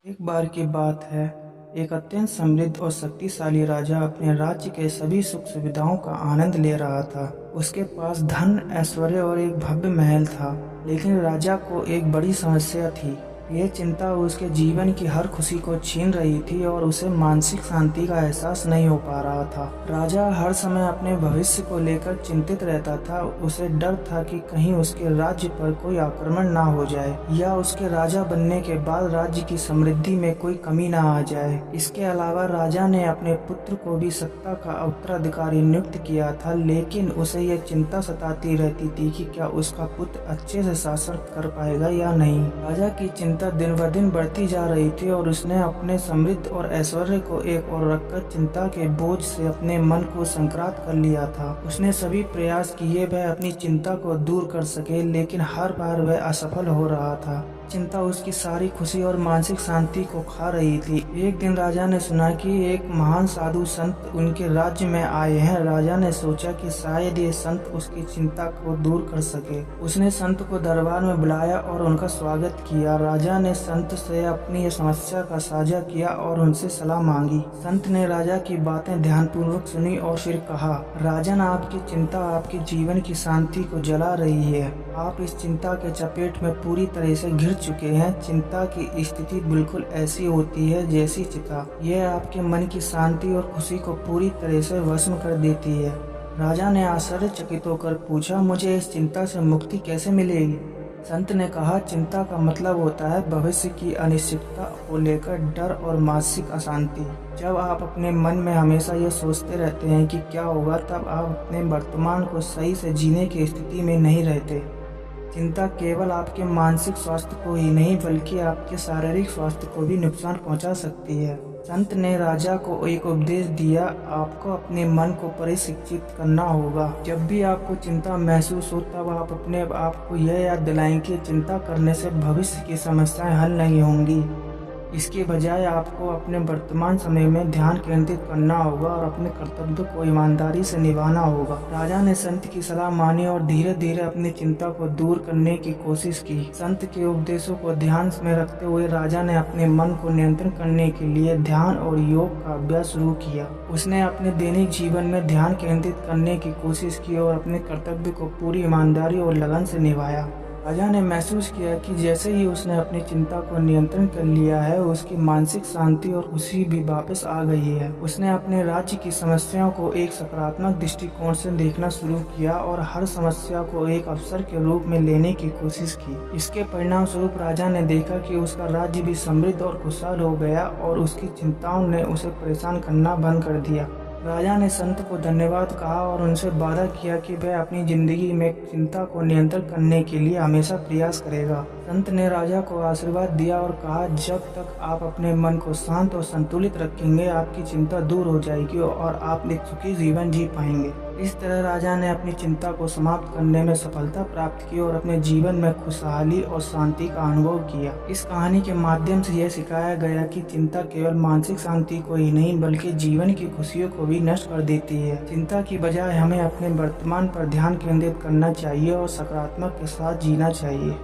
एक बार की बात है, एक अत्यंत समृद्ध और शक्तिशाली राजा अपने राज्य के सभी सुख सुविधाओं का आनंद ले रहा था। उसके पास धन, ऐश्वर्य और एक भव्य महल था, लेकिन राजा को एक बड़ी समस्या थी। यह चिंता उसके जीवन की हर खुशी को छीन रही थी और उसे मानसिक शांति का एहसास नहीं हो पा रहा था। राजा हर समय अपने भविष्य को लेकर चिंतित रहता था। उसे डर था कि कहीं उसके राज्य पर कोई आक्रमण ना हो जाए या उसके राजा बनने के बाद राज्य की समृद्धि में कोई कमी ना आ जाए। इसके अलावा राजा ने अपने पुत्र को भी सत्ता का उत्तराधिकारी नियुक्त किया था, लेकिन उसे यह चिंता सताती रहती थी कि क्या उसका पुत्र अच्छे से शासन कर पाएगा या नहीं। राजा की चिंता दिन ब दिन बढ़ती जा रही थी और उसने अपने समृद्ध और ऐश्वर्य को एक ओर रखकर चिंता के बोझ से अपने मन को संक्रांत कर लिया था। उसने सभी प्रयास किए वह अपनी चिंता को दूर कर सके, लेकिन हर बार वह असफल हो रहा था। चिंता उसकी सारी खुशी और मानसिक शांति को खा रही थी। एक दिन राजा ने सुना कि एक महान साधु संत उनके राज्य में आए हैं। राजा ने सोचा कि शायद ये संत उसकी चिंता को दूर कर सके। उसने संत को दरबार में बुलाया और उनका स्वागत किया। राजा ने संत से अपनी समस्या का साझा किया और उनसे सलाह मांगी। संत ने राजा की बातें ध्यानपूर्वक सुनी और फिर कहा, राजन, आपकी चिंता आपके जीवन की शांति को जला रही है। आप इस चिंता के चपेट में पूरी तरह से घिर चुके हैं। चिंता की स्थिति बिल्कुल ऐसी होती है जैसी चिता। यह आपके मन की शांति और खुशी को पूरी तरह से भस्म कर देती है। राजा ने आश्चर्यचकित होकर पूछा, मुझे इस चिंता से मुक्ति कैसे मिलेगी? संत ने कहा, चिंता का मतलब होता है भविष्य की अनिश्चितता को लेकर डर और मानसिक अशांति। जब आप अपने मन में हमेशा यह सोचते रहते हैं कि क्या होगा, तब आप अपने वर्तमान को सही से जीने की स्थिति में नहीं रहते। चिंता केवल आपके मानसिक स्वास्थ्य को ही नहीं बल्कि आपके शारीरिक स्वास्थ्य को भी नुकसान पहुंचा सकती है। संत ने राजा को एक उपदेश दिया, आपको अपने मन को प्रशिक्षित करना होगा। जब भी आपको चिंता महसूस हो तब आप अपने आप को यह याद दिलाएं कि चिंता करने से भविष्य की समस्याएं हल नहीं होंगी। इसके बजाय आपको अपने वर्तमान समय में ध्यान केंद्रित करना होगा और अपने कर्तव्य को ईमानदारी से निभाना होगा। राजा ने संत की सलाह मानी और धीरे धीरे अपनी चिंता को दूर करने की कोशिश की। संत के उपदेशों को ध्यान में रखते हुए राजा ने अपने मन को नियंत्रण करने के लिए ध्यान और योग का अभ्यास शुरू किया। उसने अपने दैनिक जीवन में ध्यान केंद्रित करने की कोशिश की और अपने कर्तव्य को पूरी ईमानदारी और लगन से निभाया। राजा ने महसूस किया कि जैसे ही उसने अपनी चिंता को नियंत्रण कर लिया है, उसकी मानसिक शांति और खुशी भी वापस आ गई है। उसने अपने राज्य की समस्याओं को एक सकारात्मक दृष्टिकोण से देखना शुरू किया और हर समस्या को एक अवसर के रूप में लेने की कोशिश की। इसके परिणाम स्वरूप राजा ने देखा कि उसका राज्य भी समृद्ध और खुशहाल हो गया और उसकी चिंताओं ने उसे परेशान करना बंद कर दिया। राजा ने संत को धन्यवाद कहा और उनसे वादा किया कि वह अपनी जिंदगी में चिंता को नियंत्रण करने के लिए हमेशा प्रयास करेगा। संत ने राजा को आशीर्वाद दिया और कहा, जब तक आप अपने मन को शांत और संतुलित रखेंगे, आपकी चिंता दूर हो जाएगी और आप एक सुखी जीवन जी पाएंगे। इस तरह राजा ने अपनी चिंता को समाप्त करने में सफलता प्राप्त की और अपने जीवन में खुशहाली और शांति का अनुभव किया। इस कहानी के माध्यम से यह सिखाया गया कि चिंता केवल मानसिक शांति को ही नहीं बल्कि जीवन की खुशियों को भी नष्ट कर देती है। चिंता की बजाय हमें अपने वर्तमान पर ध्यान केंद्रित करना चाहिए और सकारात्मक के साथ जीना चाहिए।